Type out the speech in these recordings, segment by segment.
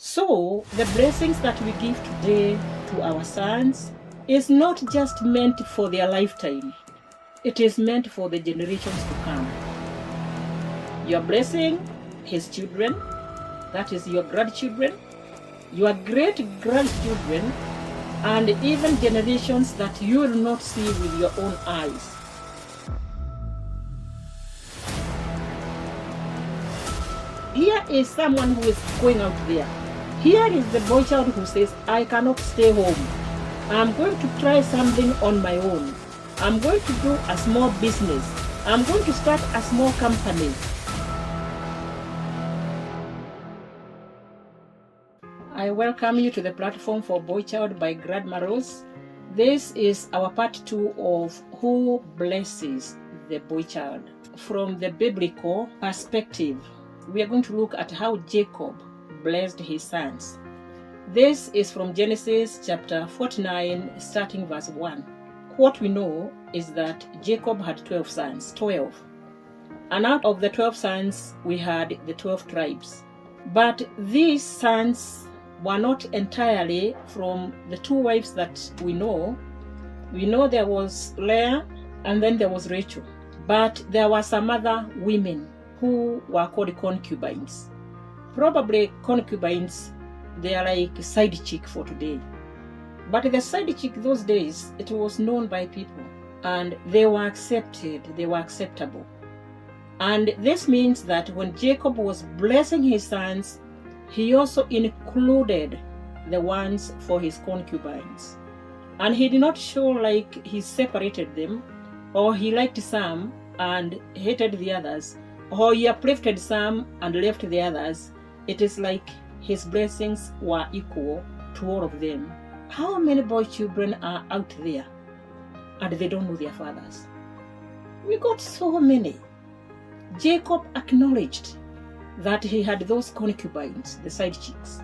So, the blessings that we give today to our sons is not just meant for their lifetime, it is meant for the generations to come. You are blessing his children, that is your grandchildren, your great-grandchildren, and even generations that you will not see with your own eyes. Here is someone who is going out there. Here is the boy child who says, I cannot stay home. I'm going to try something on my own. I'm going to do a small business. I'm going to start a small company. I welcome you to the platform for BoyChild by Grandma Rose. This is our part 2 of Who Blesses the Boy Child. From the biblical perspective, we are going to look at how Jacob blessed his sons. This is from Genesis chapter 49, starting verse 1. What we know is that Jacob had 12 sons, 12. And out of the 12 sons, we had the 12 tribes. But these sons were not entirely from the 2 wives that we know. We know there was Leah and then there was Rachel. But there were some other women who were called concubines. Probably concubines, they are like side chick for today. But the side chick those days, it was known by people and they were accepted, they were acceptable. And this means that when Jacob was blessing his sons, he also included the ones for his concubines. And he did not show like he separated them, or he liked some and hated the others, or he uplifted some and left the others. It is like his blessings were equal to all of them. How many boy children are out there and they don't know their fathers? We got so many. Jacob acknowledged that he had those concubines, the side chicks,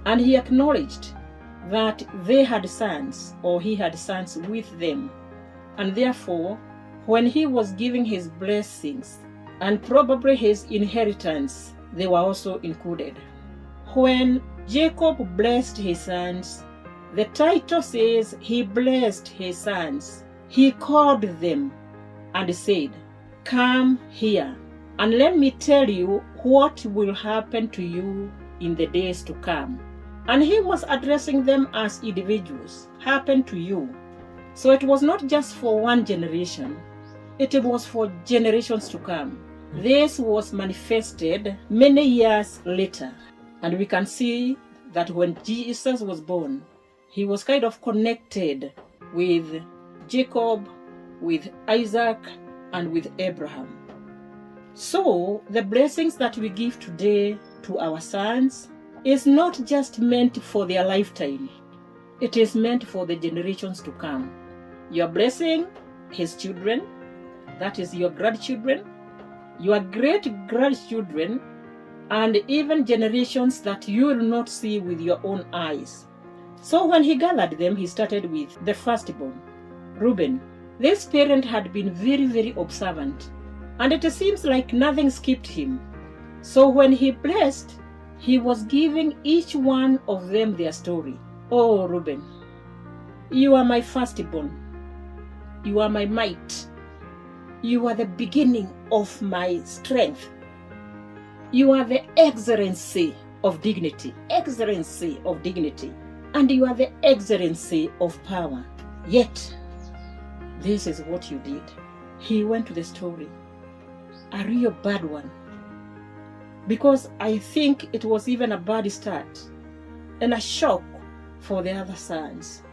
and he acknowledged that they had sons, or he had sons with them, and therefore when he was giving his blessings and probably his inheritance, they were also included. When Jacob blessed his sons, the title says he blessed his sons. He called them and said, "Come here, and let me tell you what will happen to you in the days to come." And he was addressing them as individuals, happen to you. So it was not just for one generation, it was for generations to come. This was manifested many years later. And we can see that when Jesus was born, he was kind of connected with Jacob, with Isaac, and with Abraham. So the blessings that we give today to our sons is not just meant for their lifetime. It is meant for the generations to come. You are blessing his children, that is your grandchildren, your great-grandchildren, and even generations that you will not see with your own eyes. So when he gathered them, he started with the firstborn, Reuben. This parent had been very, very observant, and it seems like nothing skipped him. So when he blessed, he was giving each one of them their story. "Oh, Reuben, you are my firstborn. You are my might. You are the beginning of my strength. You are the excellency of dignity, excellency of dignity, and you are the excellency of power. Yet, this is what you did." He went to the story, a real bad one, because I think it was even a bad start and a shock for the other sons.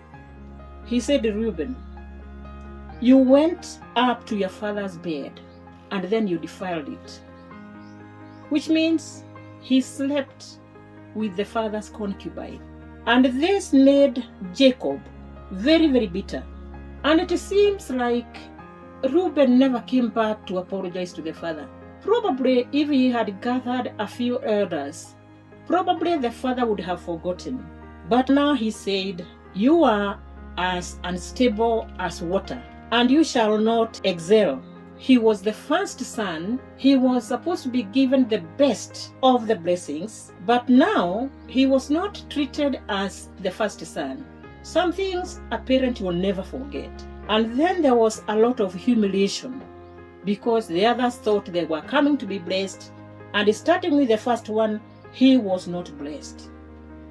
He said, "Reuben, you went up to your father's bed and then you defiled it," which means he slept with the father's concubine. And this made Jacob very, very bitter. And it seems like Reuben never came back to apologize to the father. Probably if he had gathered a few elders, probably the father would have forgotten. But now he said, "You are as unstable as water, and you shall not excel." he was the first son, he was supposed to be given the best of the blessings, but now he was not treated as the first son. Some things a parent will never forget. And then there was a lot of humiliation because the others thought they were coming to be blessed, and starting with the first one, he was not blessed.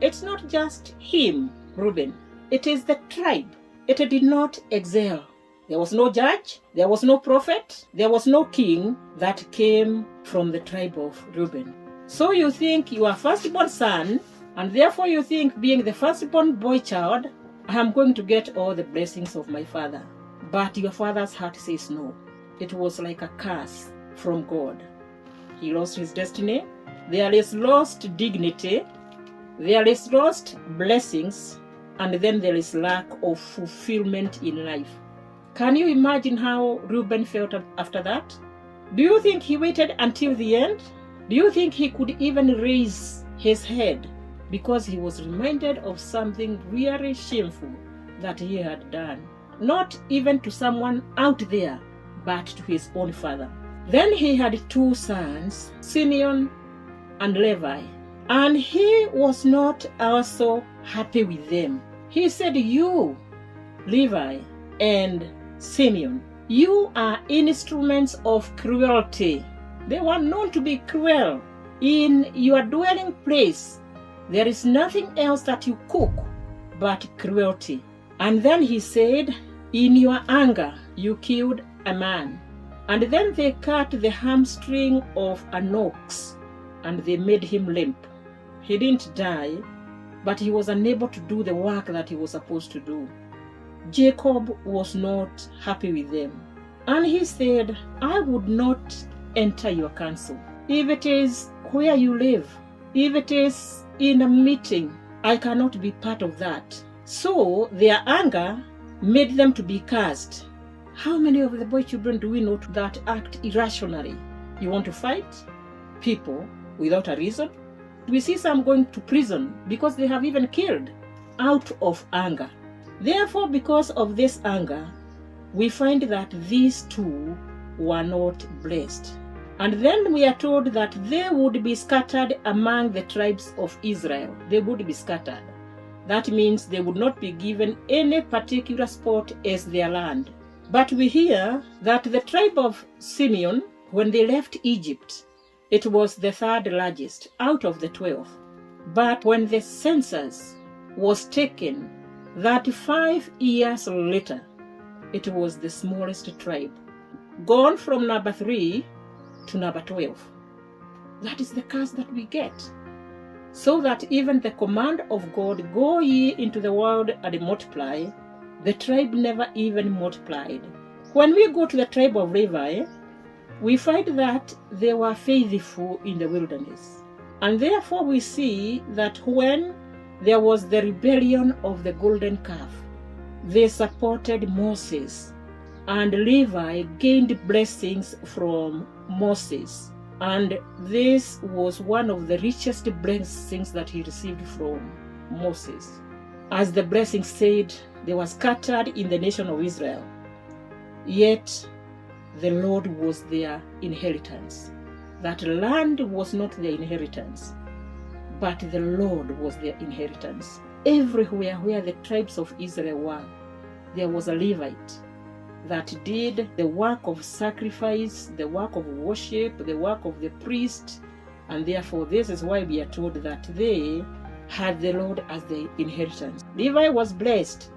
It's not just him, Reuben. It is the tribe. It did not excel. There was no judge, there was no prophet, there was no king that came from the tribe of Reuben. So you think you are firstborn son, and therefore you think being the firstborn boy child, I am going to get all the blessings of my father. But your father's heart says no. It was like a curse from God. He lost his destiny. There is lost dignity. There is lost blessings. And then there is lack of fulfillment in life. Can you imagine how Reuben felt after that? Do you think he waited until the end? Do you think he could even raise his head because he was reminded of something really shameful that he had done? Not even to someone out there, but to his own father. Then he had two sons, Simeon and Levi, and he was not also happy with them. He said, you, Levi and Simeon, you are instruments of cruelty. They were known to be cruel. In your dwelling place, there is nothing else that you cook but cruelty. And then he said, in your anger, you killed a man. And then they cut the hamstring of an ox, and they made him limp. He didn't die, but he was unable to do the work that he was supposed to do. Jacob was not happy with them. And he said, I would not enter your council. If it is where you live, if it is in a meeting, I cannot be part of that. So their anger made them to be cursed. How many of the boy children do we know that act irrationally? You want to fight people without a reason? We see some going to prison because they have even killed out of anger. Therefore, because of this anger, we find that these two were not blessed. And then we are told that they would be scattered among the tribes of Israel. They would be scattered. That means they would not be given any particular spot as their land. But we hear that the tribe of Simeon, when they left Egypt, it was the third largest out of the 12. But when the census was taken, 35 years later, it was the smallest tribe, gone from number 3 to number 12. That is the curse that we get. So that even the command of God, go ye into the world and multiply, the tribe never even multiplied. When we go to the tribe of Levi, we find that they were faithful in the wilderness. And therefore we see that when there was the rebellion of the golden calf, they supported Moses, and Levi gained blessings from Moses. And this was one of the richest blessings that he received from Moses. As the blessing said, they were scattered in the nation of Israel, yet the Lord was their inheritance. That land was not their inheritance, but the Lord was their inheritance. Everywhere where the tribes of Israel were, there was a Levite that did the work of sacrifice, the work of worship, the work of the priest, and therefore this is why we are told that they had the Lord as their inheritance. Levi was blessed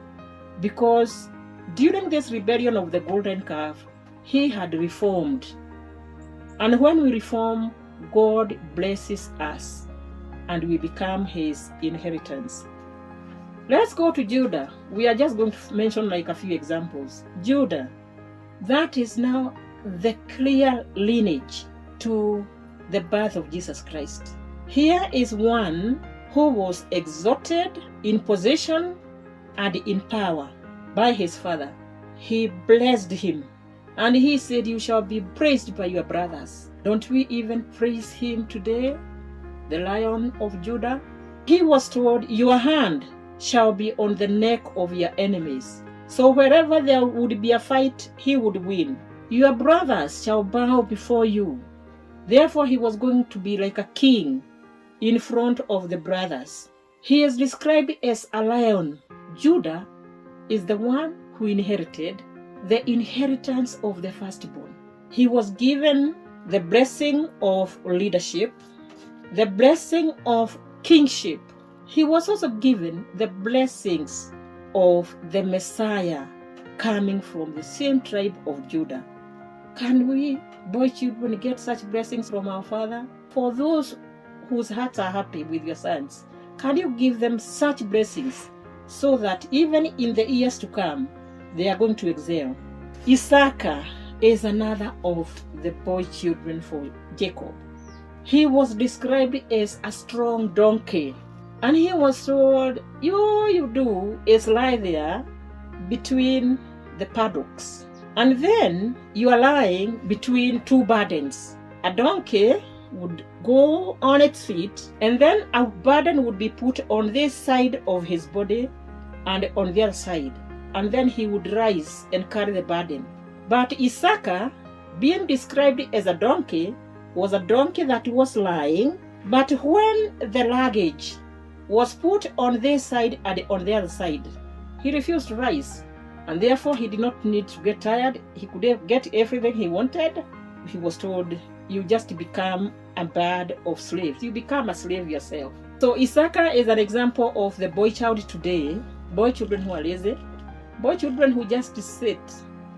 because during this rebellion of the golden calf, he had reformed. And when we reform, God blesses us and we become his inheritance. Let's go to Judah. We are just going to mention like a few examples. Judah, that is now the clear lineage to the birth of Jesus Christ. Here is one who was exalted in position and in power by his father. He blessed him and he said, you shall be praised by your brothers. Don't we even praise him today, the Lion of Judah? He was told, your hand shall be on the neck of your enemies. So wherever there would be a fight, he would win. Your brothers shall bow before you. Therefore, he was going to be like a king in front of the brothers. He is described as a lion. Judah is the one who inherited the inheritance of the firstborn. He was given the blessing of leadership, the blessing of kingship. He was also given the blessings of the Messiah coming from the same tribe of Judah. Can we, boy children, get such blessings from our Father? For those whose hearts are happy with your sons, can you give them such blessings so that even in the years to come, they are going to excel? Issachar is another of the boy children for Jacob. He was described as a strong donkey, and he was told, all you do is lie there between the paddocks, and then you are lying between two burdens. A donkey would go on its feet, and then a burden would be put on this side of his body and on the other side, and then he would rise and carry the burden. But Issachar, being described as a donkey, was a donkey that was lying, but when the luggage was put on this side and on the other side, he refused to rise, and therefore he did not need to get tired. He could get everything he wanted. He was told, you just become a bird of slaves. You become a slave yourself. So Issachar is an example of the boy child today, boy children who are lazy, boy children who just sit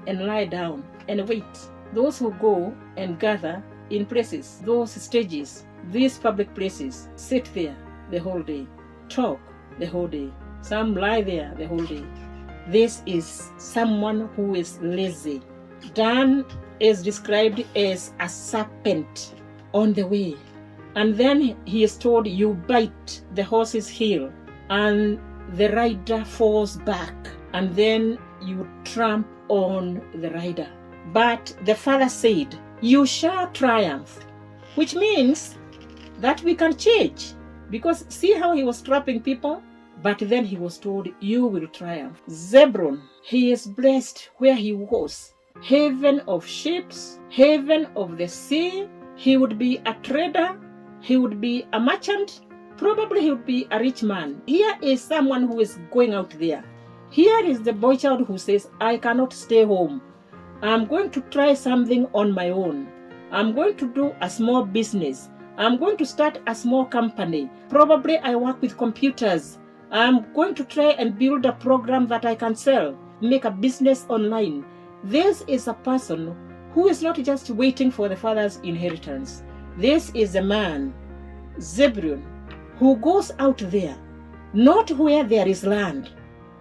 and lie down and wait. Those who go and gather in places, those stages, these public places, sit there the whole day, talk the whole day. Some lie there the whole day. This is someone who is lazy. Dan is described as a serpent on the way. And then he is told, you bite the horse's heel and the rider falls back, and then you tramp on the rider. But the father said, you shall triumph, which means that we can change. Because see how he was trapping people? But then he was told, you will triumph. Zebulun, he is blessed where he was. Haven of ships, haven of the sea. He would be a trader. He would be a merchant. Probably he would be a rich man. Here is someone who is going out there. Here is the boy child who says, I cannot stay home. I'm going to try something on my own. I'm going to do a small business. I'm going to start a small company. Probably I work with computers. I'm going to try and build a program that I can sell, make a business online. This is a person who is not just waiting for the father's inheritance. This is a man, Zebulun, who goes out there, not where there is land,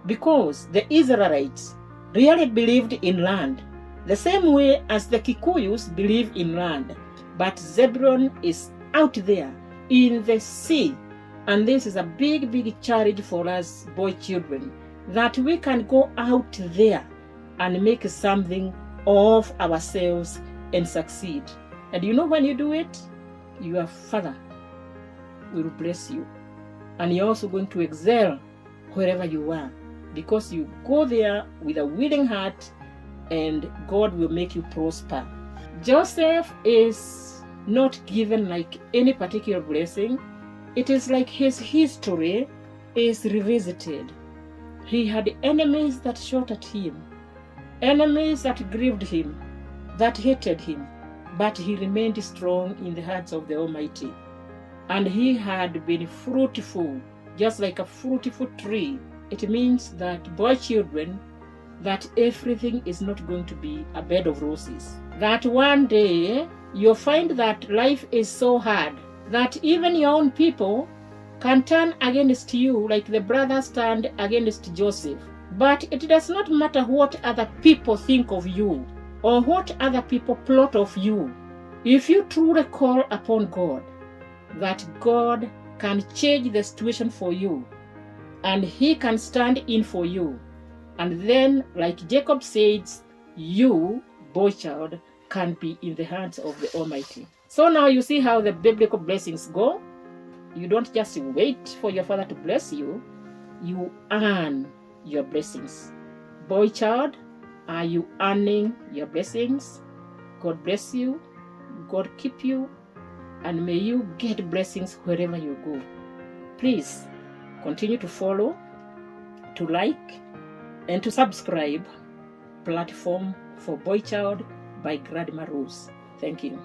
because the Israelites really believed in land, the same way as the Kikuyus believe in land. But Zebulun is out there in the sea. And this is a big, big challenge for us boy children, that we can go out there and make something of ourselves and succeed. And you know when you do it, your father will bless you. And you're also going to excel wherever you are, because you go there with a willing heart and God will make you prosper. Joseph is not given like any particular blessing. It is like his history is revisited. He had enemies that shot at him, enemies that grieved him, that hated him, but he remained strong in the hands of the Almighty. And he had been fruitful, just like a fruitful tree. It means that, boy children, that everything is not going to be a bed of roses. That one day you'll find that life is so hard that even your own people can turn against you, like the brothers turned against Joseph. But it does not matter what other people think of you or what other people plot of you. If you truly call upon God, that God can change the situation for you and He can stand in for you. And then, like Jacob says, you, boy child, can be in the hands of the Almighty. So now you see how the biblical blessings go. You don't just wait for your father to bless you. You earn your blessings. Boy child, Are you earning your blessings? God bless you. God keep you. And may you get blessings wherever you go. Please continue to follow, to like, and to subscribe platform for BoyChild by Grandma Rose. Thank you.